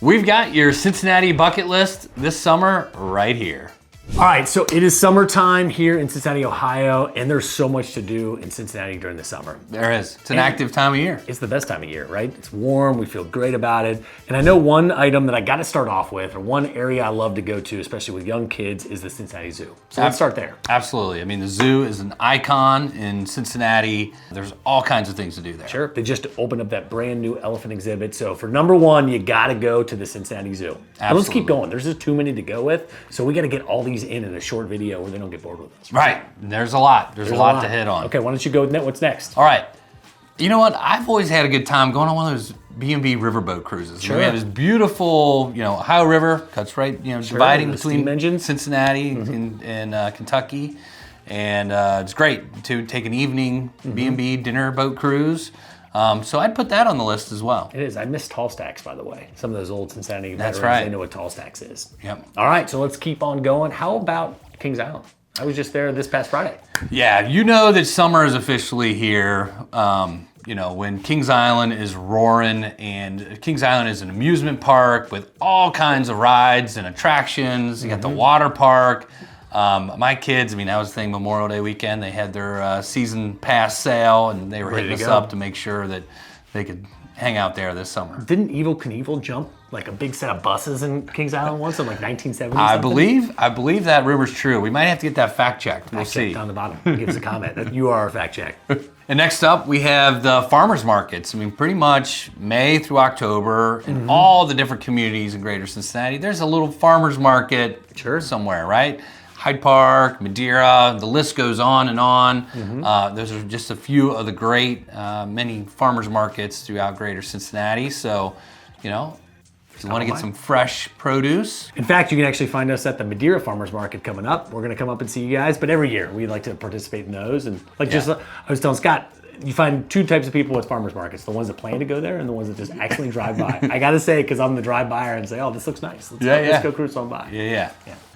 We've got your Cincinnati bucket list this summer right here. All right, so it is summertime here in Cincinnati, Ohio, and there's so much to do in Cincinnati during the summer. There is. It's an active time of year. It's the best time of year, right? It's warm, we feel great about it. And I know one item that I got to start off with, or one area I love to go to, especially with young kids, is the Cincinnati Zoo. So let's start there. Absolutely. I mean, the zoo is an icon in Cincinnati. There's all kinds of things to do there. Sure. They just opened up that brand new elephant exhibit. So for number one, you got to go to the Cincinnati Zoo. But let's keep going. There's just too many to go with. So we got to get all these in a short video where they don't get bored with us. Right. There's a lot. There's a lot to hit on. Okay, why don't you go with what's next? All right. You know what? I've always had a good time going on one of those B&B riverboat cruises. Sure. We have this beautiful, Ohio River cuts right, dividing between Cincinnati and Kentucky. And it's great to take an evening B&B dinner boat cruise. So I'd put that on the list as well. It is. I miss tall stacks, by the way. Some of those old Cincinnati That's veterans, right. they know what tall stacks is. Yep. All right, so let's keep on going. How about Kings Island? I was just there this past Friday. Yeah, you know that summer is officially here. When Kings Island is roaring, and Kings Island is an amusement park with all kinds of rides and attractions. You got the water park. My kids, that was the thing, Memorial Day weekend, they had their season pass sale, and they were hitting us up to make sure that they could hang out there this summer. Didn't Evel Knievel jump like a big set of buses in Kings Island once in like 1970? I believe that rumor's true. We might have to get that fact checked. We'll see. Down the bottom, give us a comment. You are our fact check. And next up, we have the farmers markets. Pretty much May through October in all the different communities in greater Cincinnati, there's a little farmers market somewhere, right? Hyde Park, Madeira, the list goes on and on. Those are just a few of the great, many farmers markets throughout greater Cincinnati. So, if you want to get some fresh produce. In fact, you can actually find us at the Madeira Farmers Market coming up. We're going to come up and see you guys, but every year we like to participate in those. And I was telling Scott, you find two types of people at farmers markets: the ones that plan to go there and the ones that just actually drive by. I got to say, because I'm the drive-byer and say, "Oh, this looks nice. Let's go cruise on by." Yeah.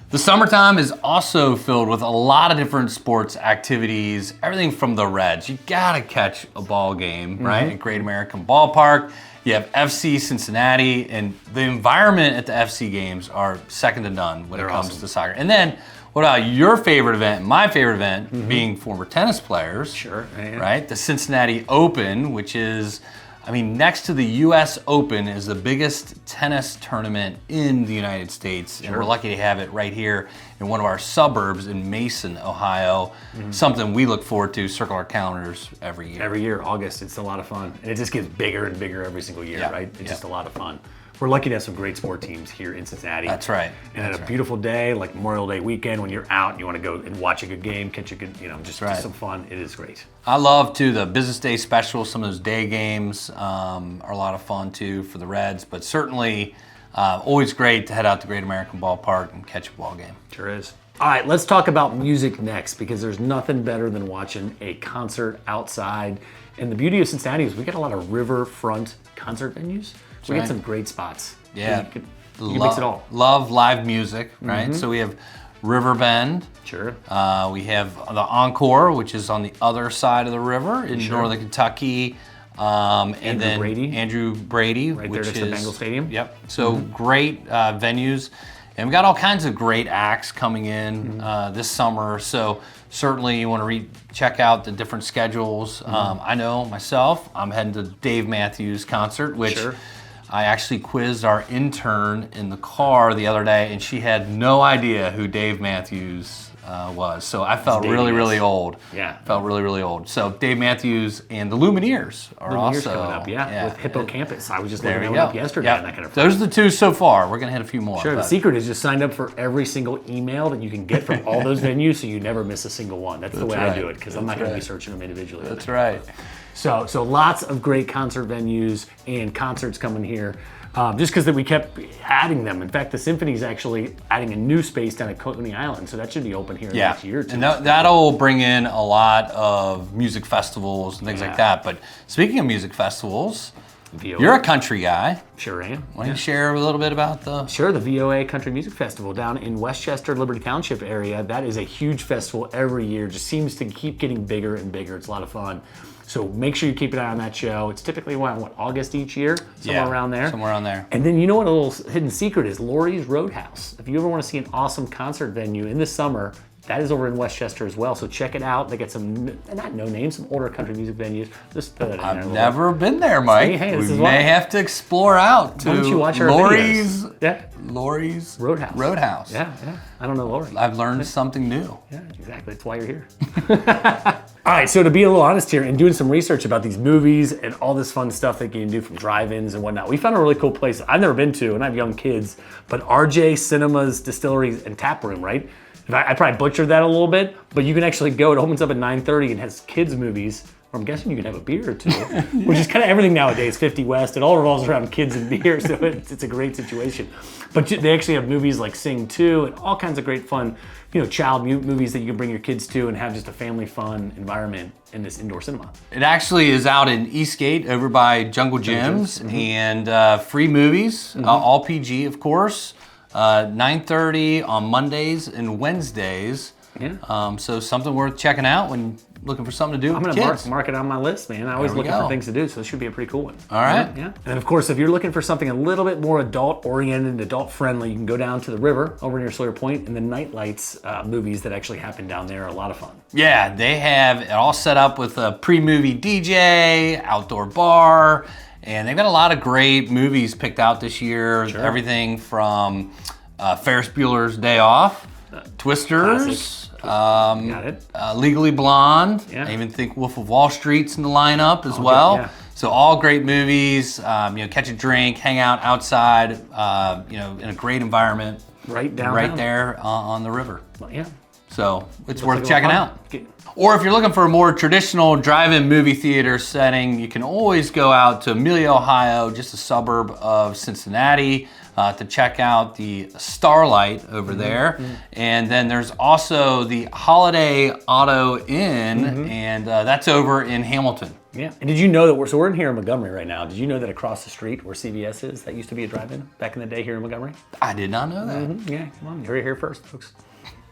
The summertime is also filled with a lot of different sports activities, everything from the Reds. You gotta catch a ball game, right? At Great American Ballpark. You have FC Cincinnati, and the environment at the FC games are second to none when it comes to soccer. And then, what about your favorite event, my favorite event, being former tennis players? Sure. Yeah. Right? The Cincinnati Open, which is, next to the U.S. Open, is the biggest tennis tournament in the United States. And we're lucky to have it right here in one of our suburbs in Mason, Ohio. Something we look forward to, circle our calendars every year. Every year, August, it's a lot of fun. And it just gets bigger and bigger every single year, right? It's just a lot of fun. We're lucky to have some great sport teams here in Cincinnati. That's right. And at a beautiful day, like Memorial Day weekend, when you're out and you want to go and watch a good game, catch a good, just some fun, it is great. I love, too, the Business Day specials. Some of those day games are a lot of fun, too, for the Reds. But certainly, always great to head out to Great American Ballpark and catch a ball game. Sure is. All right, let's talk about music next, because there's nothing better than watching a concert outside. And the beauty of Cincinnati is we got a lot of riverfront concert venues. We got some great spots. Yeah. You can mix it all. Love live music, right? So we have Riverbend. Sure. We have the Encore, which is on the other side of the river in northern Kentucky. And then Andrew Brady, right there next to Bengal Stadium. Yep. So great venues. And we got all kinds of great acts coming in this summer. So certainly you want to check out the different schedules. I know myself, I'm heading to Dave Matthews concert, which I actually quizzed our intern in the car the other day, and she had no idea who Dave Matthews was. So I felt really old. Yeah. Felt really old. So Dave Matthews and the Lumineers are also coming up, with Hippocampus. I was just looking it up yesterday. And that kind of those are the two so far. We're going to hit a few more. Sure. The secret is just signed up for every single email that you can get from all those venues, so you never miss a single one. That's the way I do it, because I'm not going to be searching them individually. That's right. So lots of great concert venues and concerts coming here. Just because we kept adding them. In fact, the Symphony's actually adding a new space down at Coney Island, so that should be open here in the next year or two. And that'll bring in a lot of music festivals and things like that. But speaking of music festivals, you're a country guy. Sure am. Why don't you share a little bit about the... Sure, the VOA Country Music Festival down in Westchester, Liberty Township area. That is a huge festival every year. Just seems to keep getting bigger and bigger. It's a lot of fun. So make sure you keep an eye on that show. It's typically what August each year, somewhere around there. Somewhere around there. And then you know what a little hidden secret is? Lori's Roadhouse. If you ever want to see an awesome concert venue in the summer, that is over in Westchester as well. So check it out. They get some, not no names, some older country music venues. Just throw that in there. I've never been there, Mike. Hey, we may have to explore out to Why don't you watch our Lori's. videos? Yeah. Lori's Roadhouse. Yeah. I don't know Lori. I've learned something new. Yeah, exactly. That's why you're here. All right, so to be a little honest here and doing some research about these movies and all this fun stuff that you can do from drive-ins and whatnot, we found a really cool place I've never been to, and I have young kids, but RJ Cinemas, Distilleries, and Tap Room, right? I probably butchered that a little bit, but you can actually go, it opens up at 9:30 and has kids movies, or I'm guessing you can have a beer or two, which is kind of everything nowadays, 50 West, it all revolves around kids and beer, so it's a great situation. But they actually have movies like Sing 2 and all kinds of great fun, child movies that you can bring your kids to and have just a family fun environment in this indoor cinema. It actually is out in Eastgate over by Jungle Gyms, and free movies, all PG, of course. 9:30 on Mondays and Wednesdays. Yeah. So something worth checking out when looking for something to do with I'm kids. going to mark it on my list, man. I always looking for things to do, so this should be a pretty cool one. All right. Yeah. And of course, if you're looking for something a little bit more adult-oriented and adult-friendly, you can go down to the river over near Sawyer Point, and the Night Lights movies that actually happen down there are a lot of fun. Yeah, they have it all set up with a pre-movie DJ, outdoor bar, and they've got a lot of great movies picked out this year. Sure. Everything from Ferris Bueller's Day Off, Twisters, Got it. Legally Blonde. Yeah. I even think Wolf of Wall Street's in the lineup as well. Yeah. So all great movies. Catch a drink, hang out outside. In a great environment. Right down. Right there on the river. Well, yeah. So it's Looks worth like checking fun. out. Or if you're looking for a more traditional drive-in movie theater setting, you can always go out to Amelia, Ohio, just a suburb of Cincinnati, to check out the Starlight over there. And then there's also the Holiday Auto Inn, and that's over in Hamilton. Yeah. And did you know that we're in here in Montgomery right now? Did you know that across the street where CVS is, that used to be a drive-in back in the day here in Montgomery? I did not know that. Yeah, come on, you're here first, folks.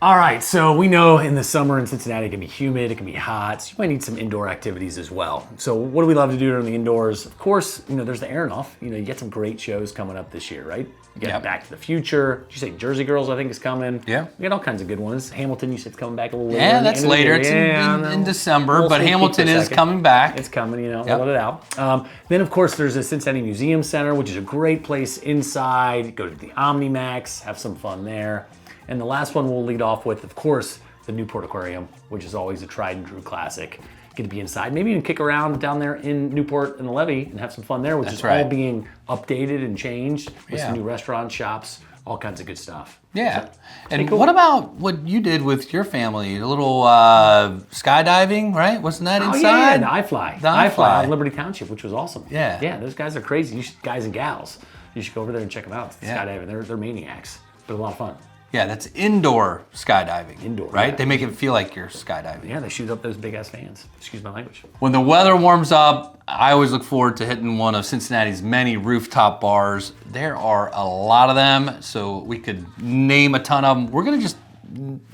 All right, so we know in the summer in Cincinnati it can be humid, it can be hot, so you might need some indoor activities as well. So what do we love to do during the indoors? Of course, there's the Aronoff. You get some great shows coming up this year, right? You get Back to the Future. Did you say Jersey Girls, I think, is coming? Yeah. We got all kinds of good ones. Hamilton, you said, it's coming back a little later. Yeah, that's later. It's in December, but Hamilton is coming back. It's coming, let it out. Then, of course, there's the Cincinnati Museum Center, which is a great place inside. Go to the OmniMax, have some fun there. And the last one we'll lead off with, of course, the Newport Aquarium, which is always a tried and true classic. Get to be inside. Maybe you can kick around down there in Newport and the Levee and have some fun there, which is all being updated and changed with some new restaurants, shops, all kinds of good stuff. Yeah. So, and cool. what about what you did with your family? A little skydiving, right? Wasn't that inside? Oh, yeah, the iFly. The iFly out in Liberty Township, which was awesome. Yeah. Yeah, those guys are crazy. Guys and gals. You should go over there and check them out. It's skydiving. They're maniacs, but a lot of fun. Yeah, that's indoor skydiving. Indoor, right? yeah. They make it feel like you're skydiving. Yeah, they shoot up those big ass fans. Excuse my language. When the weather warms up, I always look forward to hitting one of Cincinnati's many rooftop bars. There are a lot of them, so we could name a ton of them. We're gonna just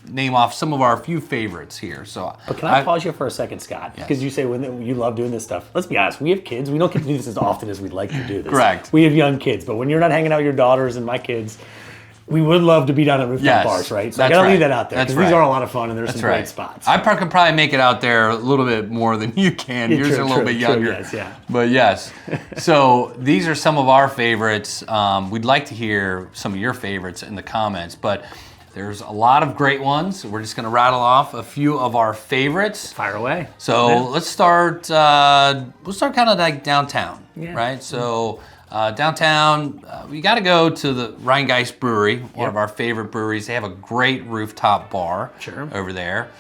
name off some of our few favorites here. So, but can I pause you for a second, Scott? Because you say when you love doing this stuff. Let's be honest, we have kids. We don't get to do this as often as we'd like to do this. Correct. We have young kids, but when you're not hanging out with your daughters and my kids, we would love to be down at rooftop bars, right? So I gotta leave that out there because these are a lot of fun and there's some great spots. I can probably make it out there a little bit more than you can. Yours are a little bit younger. Yes, yeah. But yes. So these are some of our favorites. We'd like to hear some of your favorites in the comments, but there's a lot of great ones. We're just gonna rattle off a few of our favorites. Fire away. So let's start. We'll start kind of like downtown, right? So. Downtown, we got to go to the Rheingeist Brewery, one of our favorite breweries. They have a great rooftop bar over there.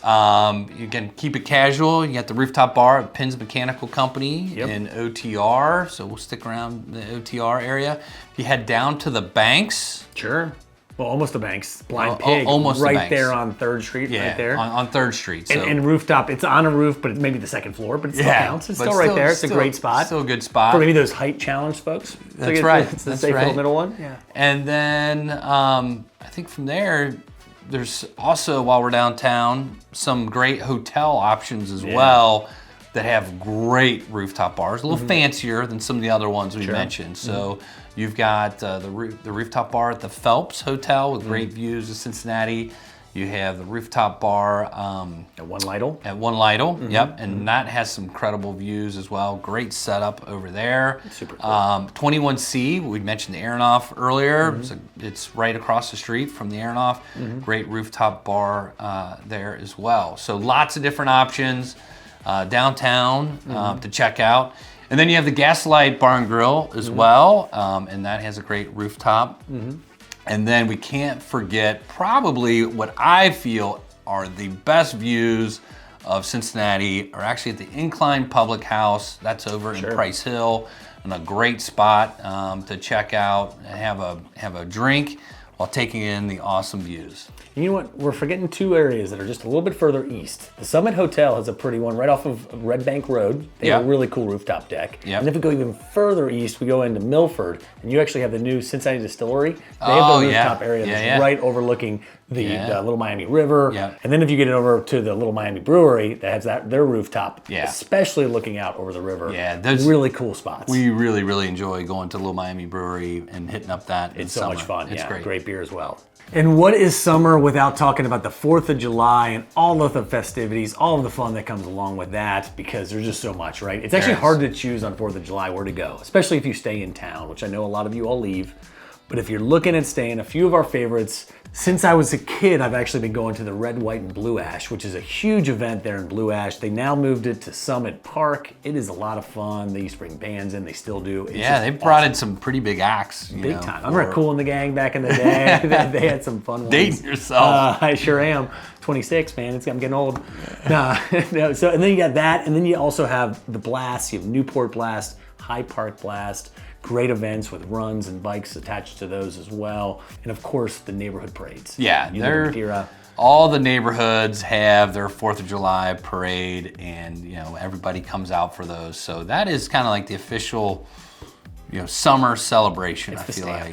You can keep it casual. You got the rooftop bar at Penn's Mechanical Company in OTR, so we'll stick around the OTR area. If you head down to the Banks. Sure. Well, almost the Banks. Blind Pig. Almost right the Banks. there on 3rd Street, right there. On 3rd Street. So. And rooftop, it's on a roof, but it's maybe the 2nd floor, but it still counts. It's still right there. It's a great spot. Still a good spot. For maybe those height challenged folks. That's right. It's the safe little middle one. Yeah. And then I think from there, there's also, while we're downtown, some great hotel options as well. that have great rooftop bars, a little fancier than some of the other ones we mentioned. So you've got the rooftop bar at the Phelps Hotel with great views of Cincinnati. You have the rooftop bar at One Lytle. At One Lytle, yep, and that has some incredible views as well. Great setup over there. Super cool. 21C, we mentioned the Aronoff earlier. So it's right across the street from the Aronoff. Great rooftop bar there as well. So lots of different options downtown to check out. And then you have the Gaslight Bar and Grill as well, and that has a great rooftop. And then we can't forget probably what I feel are the best views of Cincinnati are actually at the Incline Public House. That's over in Price Hill, and a great spot to check out and have a drink while taking in the awesome views. You know what? We're forgetting two areas that are just a little bit further east. The Summit Hotel has a pretty one right off of Red Bank Road. They have a really cool rooftop deck. And if we go even further east, we go into Milford, and you actually have the new Cincinnati Distillery. They have the rooftop area that's right overlooking the Little Miami River. And then if you get over to the Little Miami Brewery, that has their rooftop, especially looking out over the river. Those really cool spots. We really, really enjoy going to Little Miami Brewery and hitting up that. It's so much fun. It's great beer as well. And what is summer without talking about the 4th of July and all of the festivities, all of the fun that comes along with that, because there's just so much, right? It's actually hard to choose on 4th of July where to go, especially if you stay in town, which I know a lot of you all leave. But if you're looking at staying, a few of our favorites, since I was a kid, I've actually been going to the Red, White, and Blue Ash, which is a huge event there in Blue Ash. They now moved it to Summit Park. It is a lot of fun. They used to bring bands in. They still do. It's they brought in some pretty big acts. Big time. I remember Cool in the Gang back in the day. They had some fun ones. Dating yourself. I sure am. 26, man. I'm getting old. No, so, and then you got that, and then you also have the Blast. You have Newport Blast, High Park Blast. Great events with runs and bikes attached to those as well. And of course, the neighborhood parades. All the neighborhoods have their 4th of July parade, and everybody comes out for those. So that is kind of like the official summer celebration. I feel like,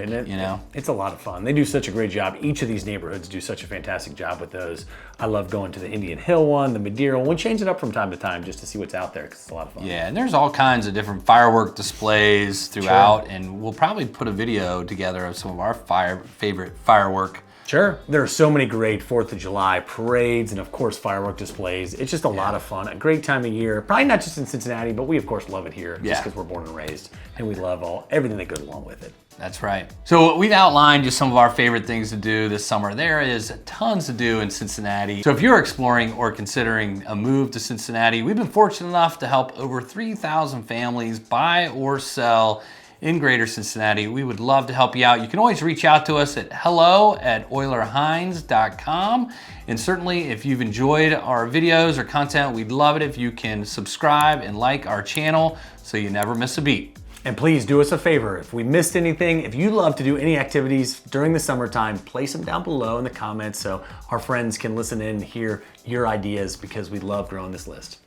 it's a lot of fun. They do such a great job. Each of these neighborhoods do such a fantastic job with those. I love going to the Indian Hill one, the Madeira one. We change it up from time to time just to see what's out there because it's a lot of fun. Yeah, and there's all kinds of different firework displays throughout, and we'll probably put a video together of some of our favorite firework. Sure. There are so many great 4th of July parades and, of course, firework displays. It's just a lot of fun. A great time of year. Probably not just in Cincinnati, but we, of course, love it here just because we're born and raised. And we love everything that goes along with it. That's right. So we've outlined just some of our favorite things to do this summer. There is tons to do in Cincinnati. So if you're exploring or considering a move to Cincinnati, we've been fortunate enough to help over 3,000 families buy or sell in Greater Cincinnati. We would love to help you out. You can always reach out to us at hello@oylerhines.com. And certainly if you've enjoyed our videos or content, we'd love it if you can subscribe and like our channel so you never miss a beat. And please do us a favor. If we missed anything, if you love to do any activities during the summertime, place them down below in the comments so our friends can listen in and hear your ideas because we love growing this list.